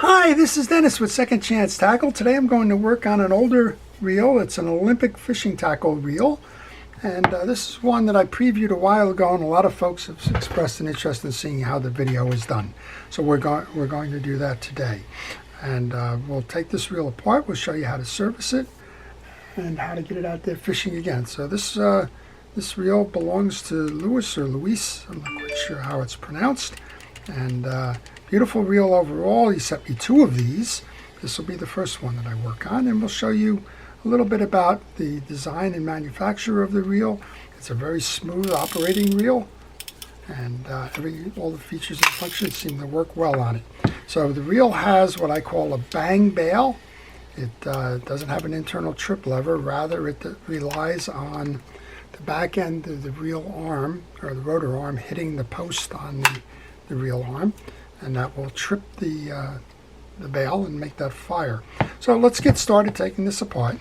Hi, this is Dennis with Second Chance Tackle. Today I'm going to work on an older reel. It's an Olympic fishing tackle reel. And this is one that I previewed a while ago, and a lot of folks have expressed an interest in seeing how the video is done. So we're going to do that today. And we'll take this reel apart. We'll show you how to service it and how to get it out there fishing again. So this reel belongs to Louis or Luis. I'm not quite sure how it's pronounced. And beautiful reel overall. He sent me two of these. This will be the first one that I work on, and we'll show you a little bit about the design and manufacture of the reel. It's a very smooth operating reel, and all the features and functions seem to work well on it. So the reel has what I call a bang bail. It doesn't have an internal trip lever. Rather, it relies on the back end of the reel arm, or the rotor arm, hitting the post on the reel arm, and that will trip the bail and make that fire. So let's get started taking this apart.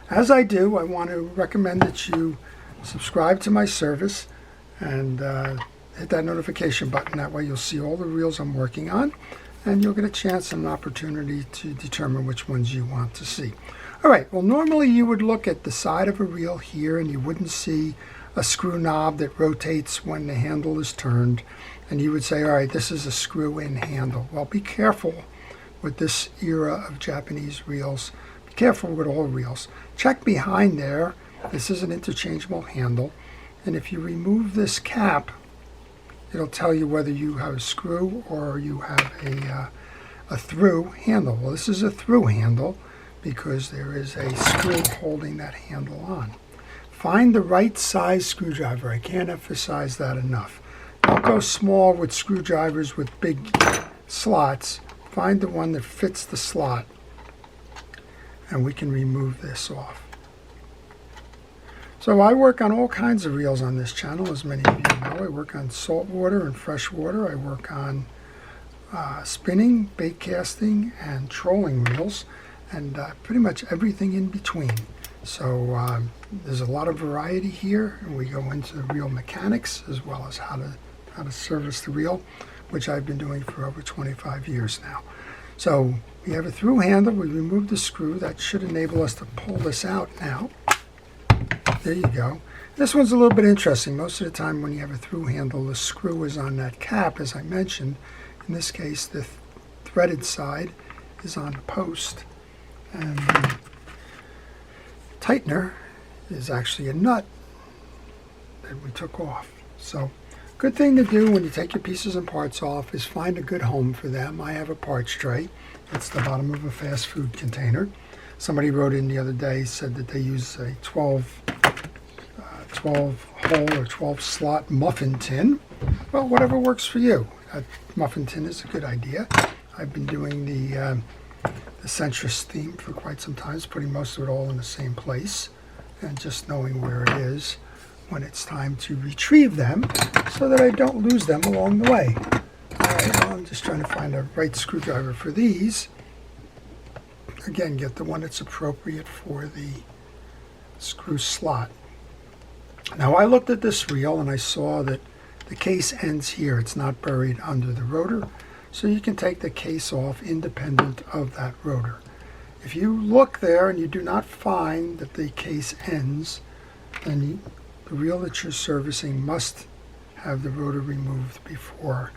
As I do, I want to recommend that you subscribe to my service and hit that notification button. That way you'll see all the reels I'm working on, and you'll get a chance and an opportunity to determine which ones you want to see. All right, well, normally you would look at the side of a reel here and you wouldn't see a screw knob that rotates when the handle is turned, and you would say, all right, this is a screw-in handle. Well, be careful with this era of Japanese reels. Be careful with all reels. Check behind there. This is an interchangeable handle, and if you remove this cap, it'll tell you whether you have a screw or you have a through handle. Well, this is a through handle because there is a screw holding that handle on. Find the right size screwdriver. I can't emphasize that enough. Don't go small with screwdrivers with big slots. Find the one that fits the slot, and we can remove this off. So I work on all kinds of reels on this channel, as many of you know. I work on saltwater and freshwater. I work on spinning, bait casting, and trolling reels, and pretty much everything in between. So there's a lot of variety here, and we go into the reel mechanics as well as how to service the reel, which I've been doing for over 25 years now. So we have a through handle. We remove the screw. That should enable us to pull this out now. There you go. This one's a little bit interesting. Most of the time when you have a through handle, the screw is on that cap, as I mentioned. In this case, the threaded side is on the post, and the tightener is actually a nut that we took off. So good thing to do when you take your pieces and parts off is find a good home for them. I have a parts tray. It's the bottom of a fast food container. Somebody wrote in the other day, said that they use a 12 hole or 12 slot muffin tin. Well, whatever works for you. A muffin tin is a good idea. I've been doing the centrist theme for quite some time, putting most of it all in the same place and just knowing where it is when it's time to retrieve them so that I don't lose them along the way. All right, well, I'm just trying to find a right screwdriver for these. Again, get the one that's appropriate for the screw slot. Now, I looked at this reel and I saw that the case ends here. It's not buried under the rotor, so you can take the case off independent of that rotor. If you look there and you do not find that the case ends, then the reel that you're servicing must have the rotor removed before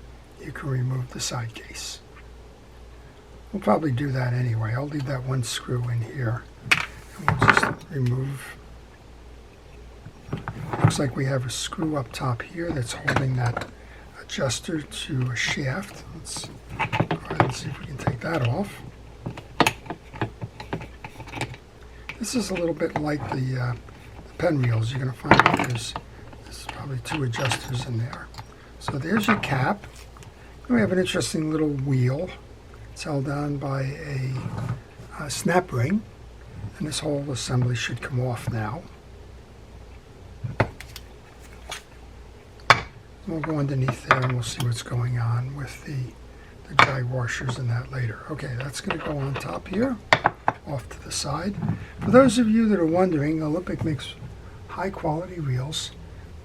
you can remove the side case. We'll probably do that anyway. I'll leave that one screw in here, and we'll just remove. Looks like we have a screw up top here that's holding that adjuster to a shaft. Let's go ahead and see if we can take that off. This is a little bit like the pen reels. You're going to find that there's probably two adjusters in there. So there's your cap. Then we have an interesting little wheel. It's held down by a snap ring, and this whole assembly should come off now. We'll go underneath there and we'll see what's going on with the dry washers and that later. Okay, that's going to go on top here, off to the side. For those of you that are wondering, Olympic makes high quality reels.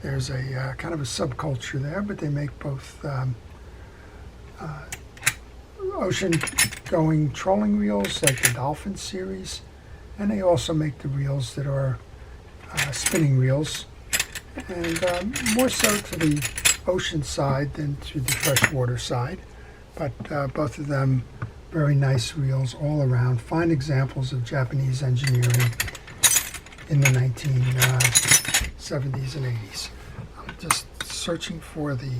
There's a kind of a subculture there, but they make both ocean-going trolling reels like the Dolphin series, and they also make the reels that are spinning reels, and more so to the ocean side than to the freshwater side. But both of them very nice reels all around. Fine examples of Japanese engineering in the 1970s and 80s. I'm just searching for the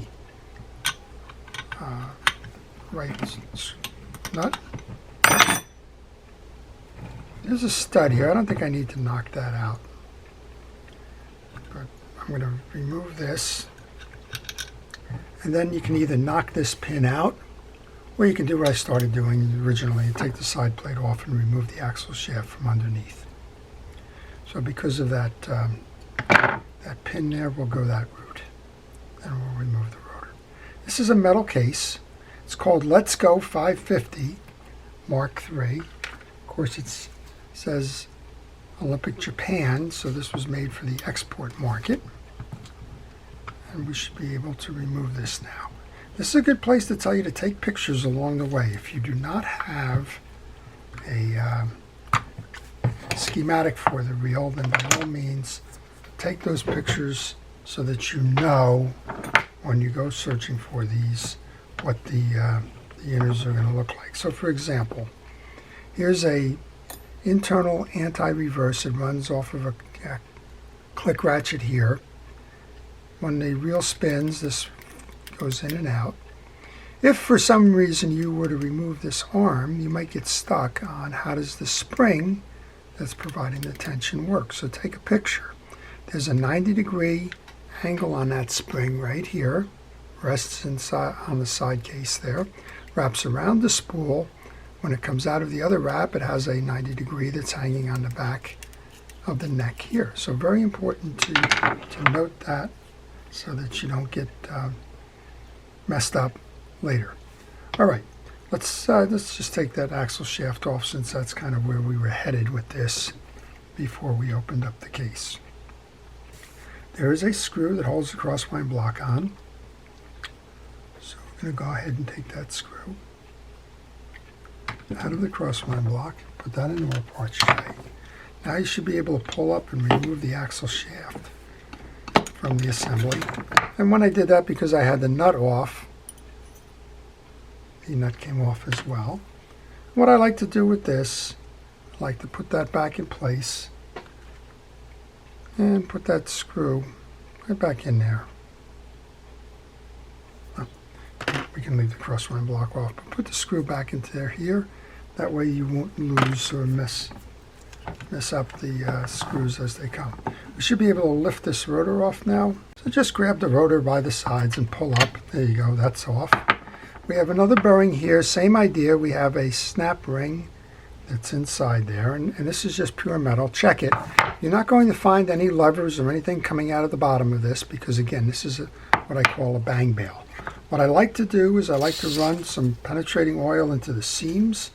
right nut. There's a stud here. I don't think I need to knock that out. But I'm going to remove this. And then you can either knock this pin out, or you can do what I started doing originally and take the side plate off and remove the axle shaft from underneath. So because of that, that pin there, we'll go that route. Then we'll remove the rotor. This is a metal case. It's called Let's Go 550 Mark III. Of course, it says Olympic Japan, so this was made for the export market. And we should be able to remove this now. This is a good place to tell you to take pictures along the way. If you do not have a schematic for the reel, then by all means take those pictures so that you know when you go searching for these what the inners are going to look like. So for example, here's a internal anti-reverse. It runs off of a click ratchet here. When the reel spins, this goes in and out. If for some reason you were to remove this arm, you might get stuck on how does the spring that's providing the tension work. So take a picture. There's a 90-degree angle on that spring right here. Rests inside on the side case there. Wraps around the spool. When it comes out of the other wrap, it has a 90-degree that's hanging on the back of the neck here. So very important to note that so that you don't get messed up later. All right, let's just take that axle shaft off, since that's kind of where we were headed with this before we opened up the case. There is a screw that holds the crosswind block on. So we're going to go ahead and take that screw out of the crosswind block, put that into our parts tray. Now you should be able to pull up and remove the axle shaft from the assembly. And when I did that, because I had the nut off, the nut came off as well. What I like to do with this, I like to put that back in place and put that screw right back in there. Oh, we can leave the crosswind block off, but put the screw back into there here. That way you won't lose or mess up the screws as they come. We should be able to lift this rotor off now. So just grab the rotor by the sides and pull up. There you go, that's off. We have another bearing here, same idea. We have a snap ring that's inside there, and this is just pure metal. Check it. You're not going to find any levers or anything coming out of the bottom of this, because again, this is what I call a bang bale. What I like to do is I like to run some penetrating oil into the seams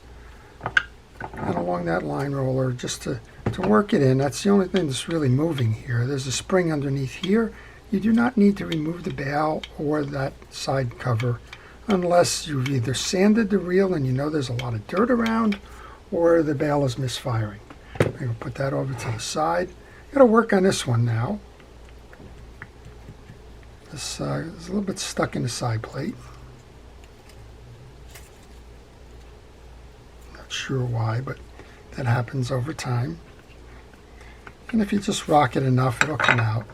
and along that line roller just to work it in. That's the only thing that's really moving here. There's a spring underneath here. You do not need to remove the bail or that side cover unless you've either sanded the reel and you know there's a lot of dirt around, or the bail is misfiring. I'm going to put that over to the side. Got to work on this one now. This is a little bit stuck in the side plate. Not sure why, but that happens over time. And if you just rock it enough, it'll come out.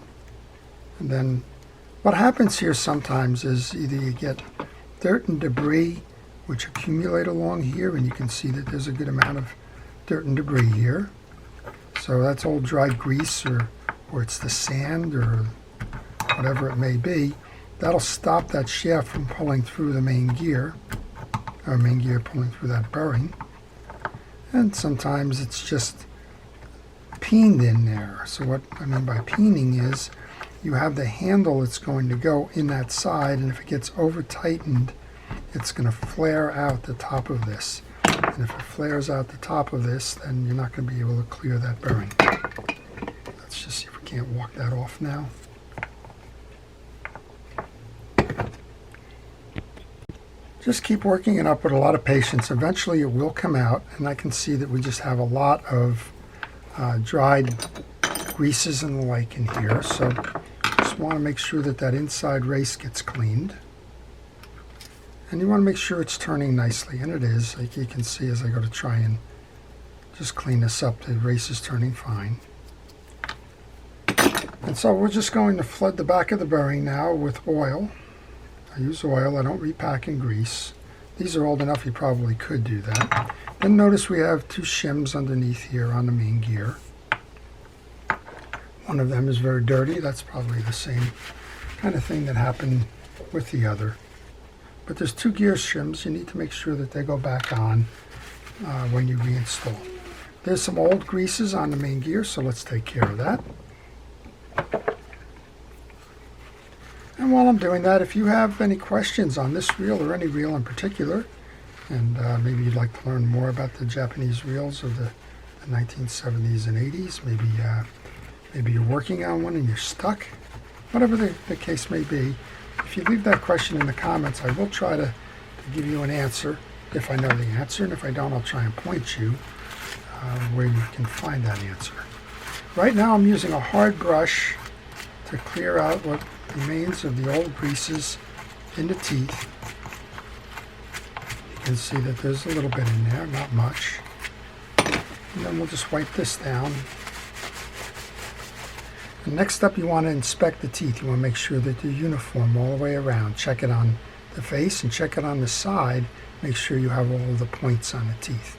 And then what happens here sometimes is either you get dirt and debris which accumulate along here, and you can see that there's a good amount of dirt and debris here. So that's old dry grease, or it's the sand or whatever it may be. That'll stop that shaft from pulling through the main gear, or main gear pulling through that bearing. And sometimes it's just peened in there. So what I mean by peening is you have the handle that's going to go in that side, and if it gets over tightened, it's going to flare out the top of this. And if it flares out the top of this, then you're not going to be able to clear that bearing. Let's just see if we can't walk that off now. Just keep working it up with a lot of patience. Eventually it will come out, and I can see that we just have a lot of dried greases and the like in here. So just want to make sure that that inside race gets cleaned. And you want to make sure it's turning nicely, and it is. Like you can see as I go to try and just clean this up, the race is turning fine. And so we're just going to flood the back of the bearing now with oil. I use oil, I don't repack and grease. These are old enough you probably could do that. Then notice we have two shims underneath here on the main gear. One of them is very dirty. That's probably the same kind of thing that happened with the other. But there's two gear shims. You need to make sure that they go back on when you reinstall. There's some old greases on the main gear, so let's take care of that. And while I'm doing that, if you have any questions on this reel or any reel in particular, and maybe you'd like to learn more about the Japanese reels of the 1970s and 80s, maybe you're working on one and you're stuck, whatever the case may be, if you leave that question in the comments, I will try to give you an answer if I know the answer, and if I don't, I'll try and point you where you can find that answer. Right now I'm using a hard brush to clear out what remains of the old greases in the teeth. You can see that there's a little bit in there, not much. And then we'll just wipe this down. And next up, you want to inspect the teeth. You want to make sure that they're uniform all the way around. Check it on the face and check it on the side. Make sure you have all of the points on the teeth.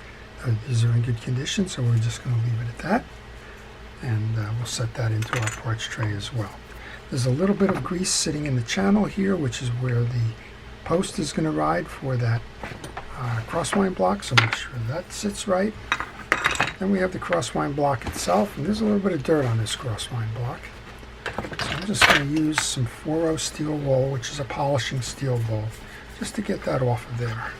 These are in good condition, so we're just going to leave it at that. And we'll set that into our parts tray as well. There's a little bit of grease sitting in the channel here, which is where the post is going to ride for that crosswind block, so make sure that sits right. Then we have the crosswind block itself, and there's a little bit of dirt on this crosswind block. So I'm just going to use some 4-0 steel wool, which is a polishing steel wool, just to get that off of there.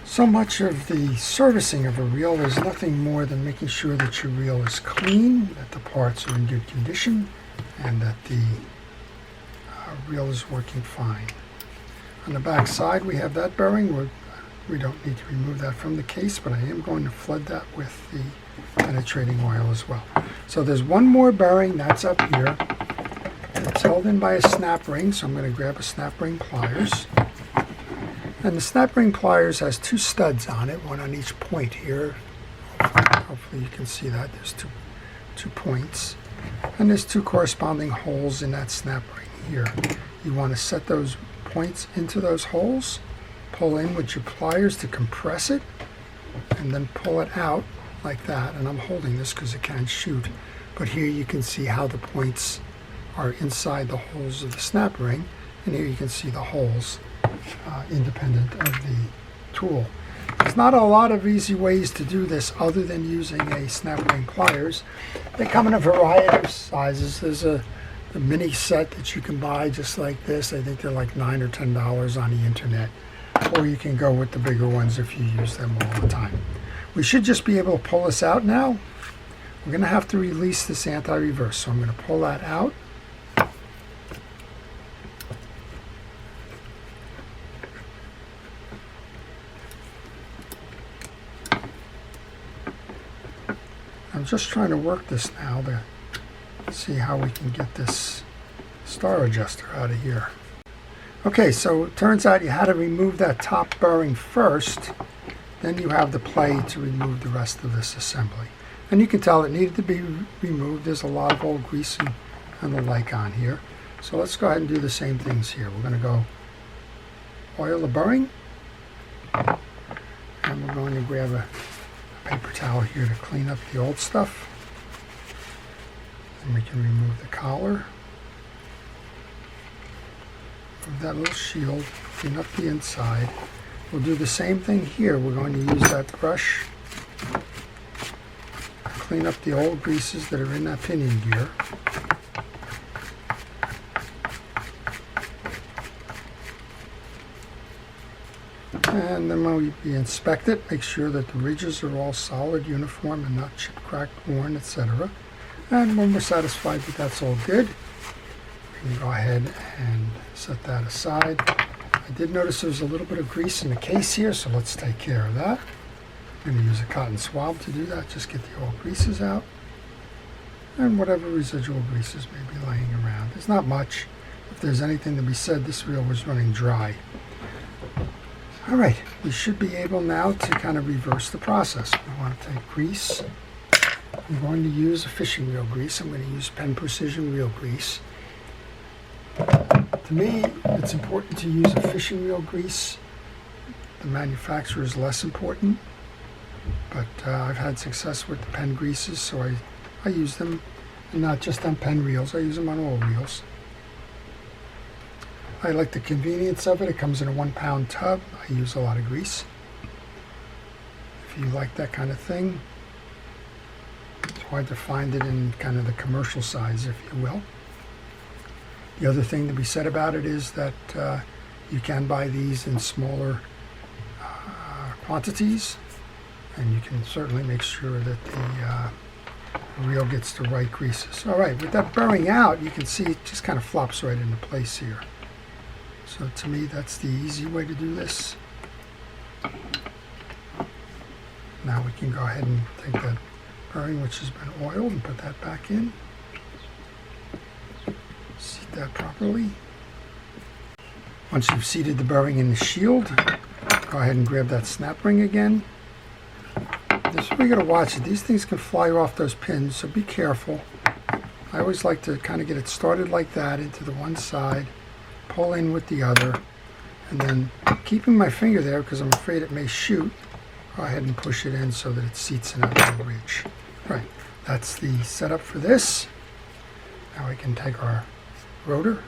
So much of the servicing of a reel is nothing more than making sure that your reel is clean, that the parts are in good condition, and that the reel is working fine. On the back side we have that bearing. We don't need to remove that from the case, but I am going to flood that with the penetrating oil as well. So there's one more bearing that's up here. It's held in by a snap ring, so I'm going to grab a snap ring pliers. And the snap ring pliers has two studs on it, one on each point here. Hopefully you can see that. There's two points. And there's two corresponding holes in that snap ring here. You want to set those points into those holes, pull in with your pliers to compress it, and then pull it out like that. And I'm holding this because it can't shoot. But here you can see how the points are inside the holes of the snap ring. And here you can see the holes independent of the tool. There's not a lot of easy ways to do this other than using a snap ring pliers. They come in a variety of sizes. There's a mini set that you can buy just like this. I think they're like $9 or $10 on the internet. Or you can go with the bigger ones if you use them all the time. We should just be able to pull this out now. We're going to have to release this anti-reverse, so I'm going to pull that out. I'm just trying to work this now to see how we can get this star adjuster out of here. Okay, so it turns out you had to remove that top bearing first, then you have the play to remove the rest of this assembly. And you can tell it needed to be removed. There's a lot of old grease and the like on here. So let's go ahead and do the same things here. We're going to go oil the bearing, and we're going to grab a paper towel here to clean up the old stuff. And we can remove the collar. Remove that little shield, clean up the inside. We'll do the same thing here. We're going to use that brush to clean up the old greases that are in that pinion gear. And then when we inspect it, make sure that the ridges are all solid, uniform, and not chip, cracked, worn, etc. And when we're satisfied that that's all good, We can go ahead and set that aside. I did notice there was a little bit of grease in the case here, so let's take care of that. I'm going to use a cotton swab to do that, just get the old greases out. And whatever residual greases may be laying around. There's not much. If there's anything to be said, this reel was running dry. Alright, we should be able now to kind of reverse the process. We want to take grease. I'm going to use a fishing reel grease. I'm going to use Penn Precision reel grease. To me, it's important to use a fishing reel grease. The manufacturer is less important, but I've had success with the Penn greases, so I use them, and not just on Penn reels. I use them on all reels. I like the convenience of it. It comes in a 1-pound tub. I use a lot of grease. If you like that kind of thing, it's hard to find it in kind of the commercial size, if you will. The other thing to be said about it is that you can buy these in smaller quantities, and you can certainly make sure that the reel gets the right greases. All right, with that burring out, you can see it just kind of flops right into place here. So to me, that's the easy way to do this. Now we can go ahead and take that burring, which has been oiled, and put that back in. Seat that properly. Once you've seated the burring in the shield, go ahead and grab that snap ring again. This is where you got to watch it. These things can fly off those pins, so be careful. I always like to kind of get it started like that into the one side, pull in with the other, and then keeping my finger there because I'm afraid it may shoot, go ahead and push it in so that it seats in a little ridge. Right, that's the setup for this. Now we can take our rotor.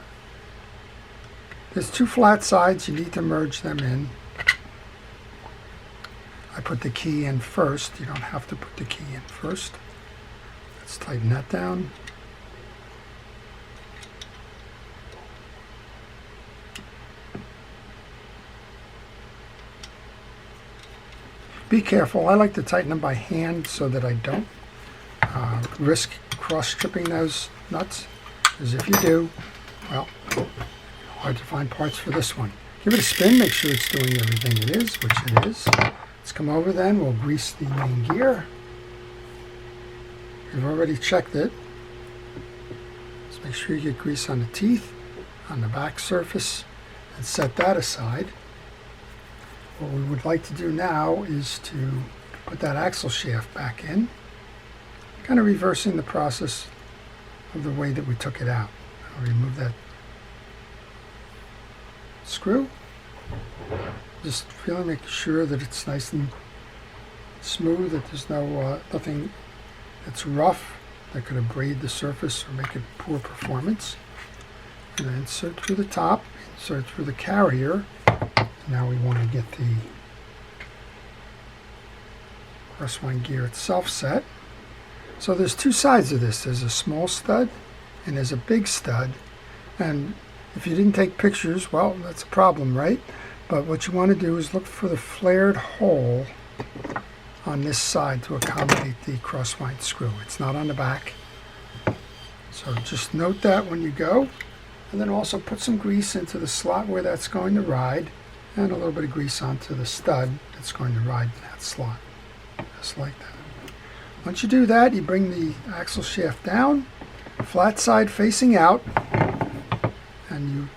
There's 2 flat sides. You need to merge them in. I put the key in first. You don't have to put the key in first. Let's tighten that down. Be careful. I like to tighten them by hand so that I don't risk cross-stripping those nuts, because if you do, well, hard to find parts for this one. Give it a spin, make sure it's doing everything it is, which it is. Let's come over then, we'll grease the main gear. We've already checked it. Let's make sure you get grease on the teeth, on the back surface, and set that aside. What we would like to do now is to put that axle shaft back in, kind of reversing the process of the way that we took it out. I'll remove that screw. Just making sure that it's nice and smooth, that there's nothing that's rough that could abrade the surface or make it poor performance. And then insert through the top, insert through the carrier. Now we want to get the crosswind gear itself set. So there's 2 sides of this. There's a small stud and there's a big stud. And if you didn't take pictures, well, that's a problem, right? But what you want to do is look for the flared hole on this side to accommodate the crosswind screw. It's not on the back. So just note that when you go. And then also put some grease into the slot where that's going to ride, and a little bit of grease onto the stud that's going to ride in that slot, just like that. Once you do that, you bring the axle shaft down, flat side facing out, and you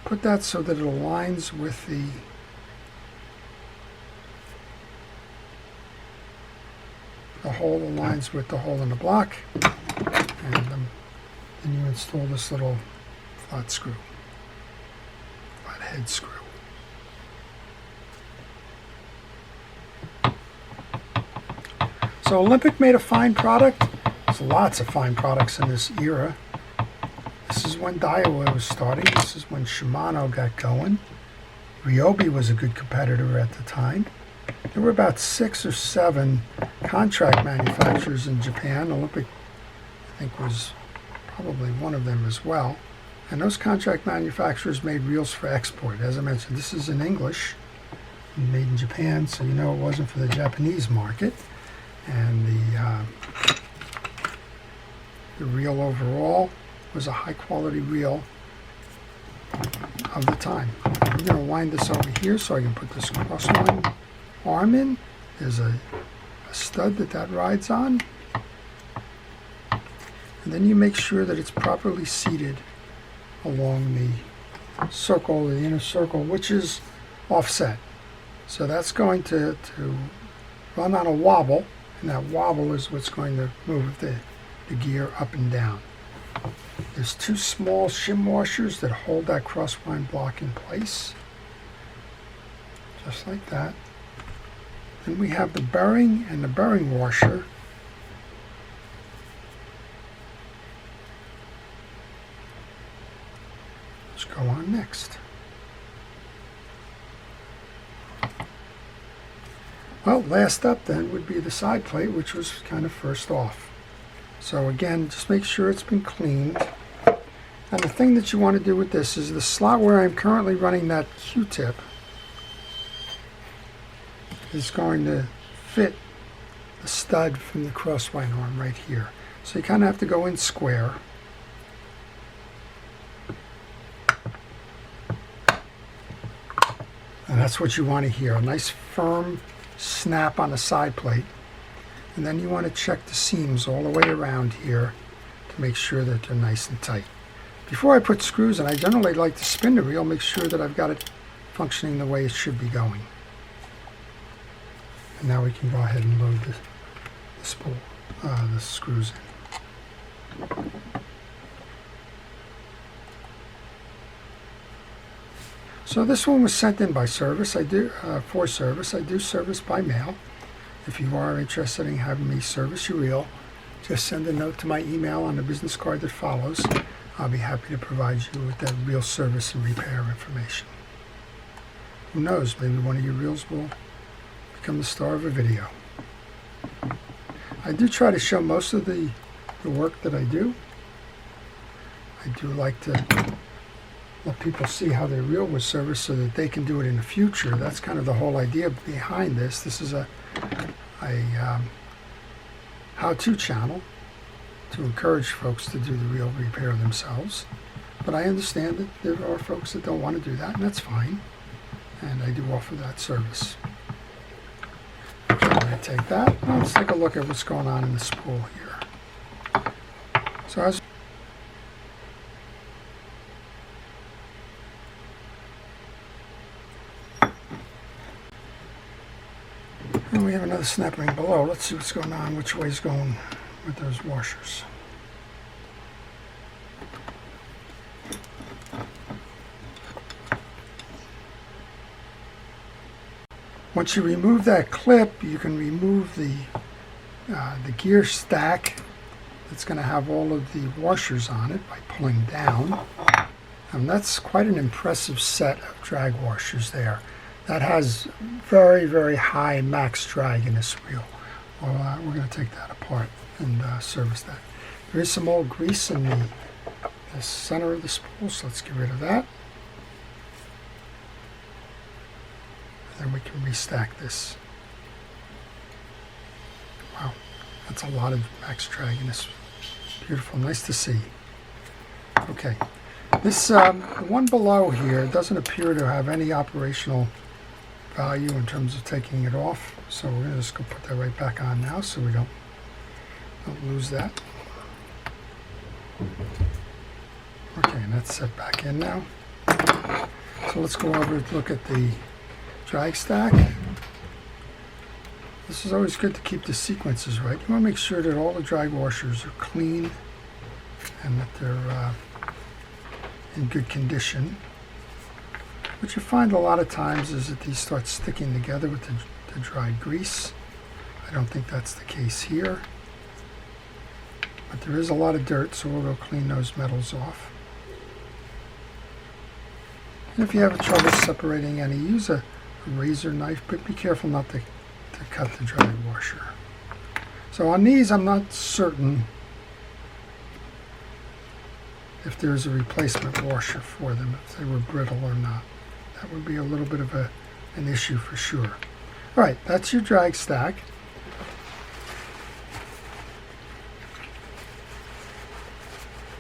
put that so that it aligns with the hole aligns with the hole in the block, and then you install this little flat screw, flat head screw. So Olympic made a fine product. There's lots of fine products in this era. This is when Daiwa was starting. This is when Shimano got going. Ryobi was a good competitor at the time. There were about 6 or 7 contract manufacturers in Japan. Olympic, I think, was probably one of them as well. And those contract manufacturers made reels for export. As I mentioned, this is in English, made in Japan, so you know it wasn't for the Japanese market. And the reel overall was a high quality reel. of the time. I'm going to wind this over here so I can put this crosswind arm in. There's a stud that rides on. And then you make sure that it's properly seated along the circle, the inner circle, which is offset. So that's going to run on a wobble, and that wobble is what's going to move the gear up and down. There's two small shim washers that hold that crosswind block in place, just like that. Then we have the bearing and the bearing washer. Let's go on next. Well, last up then would be the side plate, which was kind of first off. So again, just make sure it's been cleaned. And the thing that you want to do with this is the slot where I'm currently running that Q-tip is going to fit the stud from the crosswind arm right here. So you kind of have to go in square. And that's what you want to hear, a nice firm snap on the side plate. And then you want to check the seams all the way around here to make sure that they're nice and tight. Before I put screws in, I generally like to spin the reel, make sure that I've got it functioning the way it should be going. And now we can go ahead and load the screws in. So this one was sent in by service. For service. I do service by mail. If you are interested in having me service your reel, just send a note to my email on the business card that follows. I'll be happy to provide you with that reel service and repair information. Who knows, maybe one of your reels will become the star of a video. I do try to show most of the work that I do. I do like to let people see how their reel was serviced so that they can do it in the future. That's kind of the whole idea behind this. This is a how-to channel to encourage folks to do the reel repair themselves. But I understand that there are folks that don't want to do that, and that's fine. And I do offer that service. So I'm going to take that. Now let's take a look at what's going on in the spool here. So and we have another snap ring below. Let's see what's going on, which way is going with those washers. Once you remove that clip, you can remove the gear stack that's going to have all of the washers on it by pulling down. And that's quite an impressive set of drag washers there. That has very, very high max drag in this reel. Well, we're going to take that apart and service that. There is some old grease in the center of the spool, so let's get rid of that. And then we can restack this. Wow, that's a lot of max drag in this. Beautiful, nice to see. Okay, this one below here doesn't appear to have any operational value in terms of taking it off, so we're going to just go put that right back on now so we don't lose that. Okay, and that's set back in now. So let's go over and look at the drag stack. This is always good to keep the sequences right. You want to make sure that all the drag washers are clean and that they're in good condition. What you find a lot of times is that these start sticking together with the dry grease. I don't think that's the case here. But there is a lot of dirt, so we'll go clean those metals off. And if you have trouble separating any, use a razor knife, but be careful not to cut the drag washer. So on these, I'm not certain if there's a replacement washer for them, if they were brittle or not. That would be a little bit of an issue for sure. All right, that's your drag stack.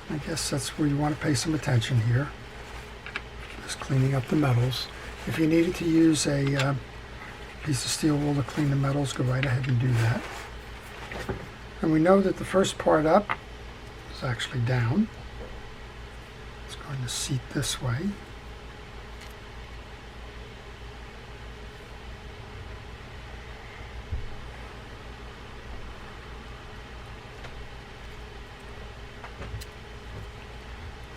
I guess that's where you want to pay some attention here. Just cleaning up the metals. If you needed to use a piece of steel wool to clean the metals, go right ahead and do that. And we know that the first part up is actually down. It's going to seat this way.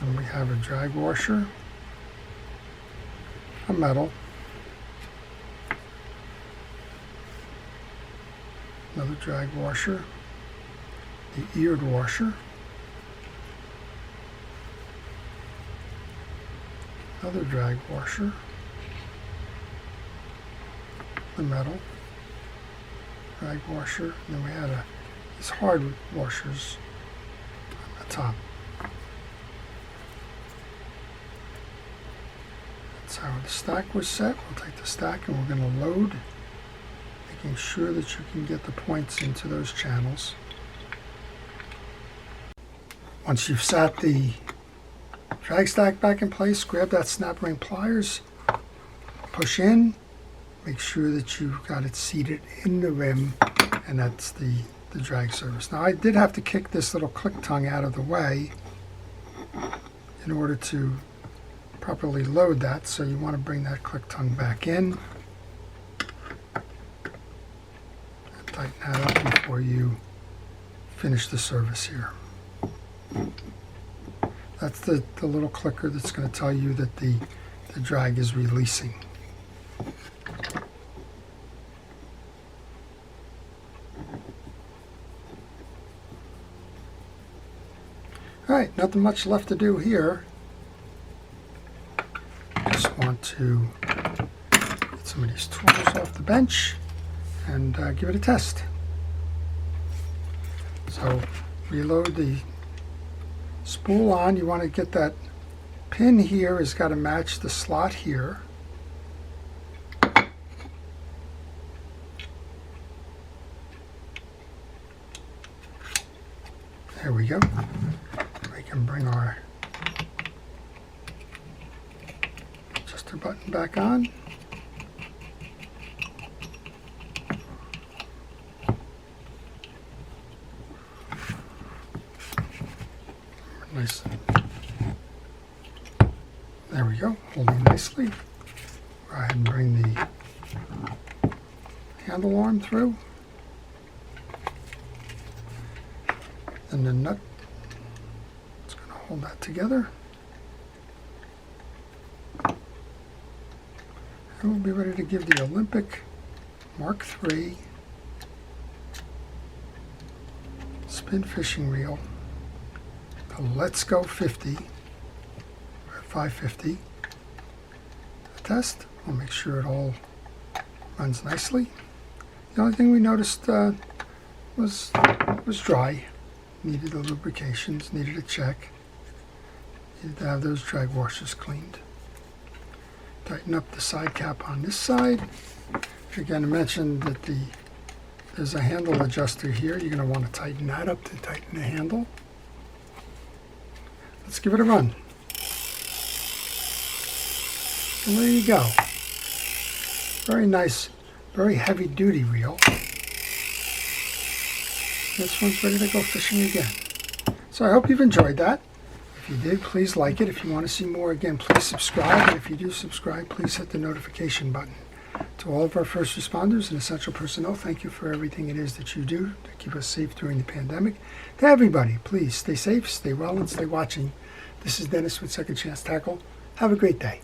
And we have a drag washer, a metal, another drag washer, the eared washer, another drag washer, the metal, drag washer, and then we had these hard washers on the top. That's how the stack was set. We'll take the stack and we're going to load, making sure that you can get the points into those channels. Once you've sat the drag stack back in place, grab that snap ring pliers, push in, make sure that you've got it seated in the rim, and that's the drag surface. Now I did have to kick this little click tongue out of the way in order to properly load that, so you want to bring that click tongue back in and tighten that up before you finish the service here. That's the little clicker that's going to tell you that the drag is releasing. Alright, nothing much left to do here. Just want to get some of these tools off the bench and give it a test. So reload the spool on. You want to get that pin here has got to match the slot here. There we go. We can bring our adjuster button back on. Nice. There we go, holding nicely. Go ahead and bring the handle arm through. And the nut, it's going to hold that together. And we'll be ready to give the Olympic Mark III spin fishing reel a Let's Go 50 or 550 test. We'll make sure it all runs nicely. The only thing we noticed was dry. Needed the lubrications, needed a check. Needed to have those drag washers cleaned. Tighten up the side cap on this side. Again, I mentioned that there's a handle adjuster here. You're going to want to tighten that up to tighten the handle. Let's give it a run. And there you go. Very nice, very heavy duty reel. This one's ready to go fishing again. So I hope you've enjoyed that. If you did, please like it. If you want to see more, again, please subscribe. And if you do subscribe, please hit the notification button. To all of our first responders and essential personnel, thank you for everything it is that you do to keep us safe during the pandemic. To everybody, please stay safe, stay well, and stay watching. This is Dennis with Second Chance Tackle. Have a great day.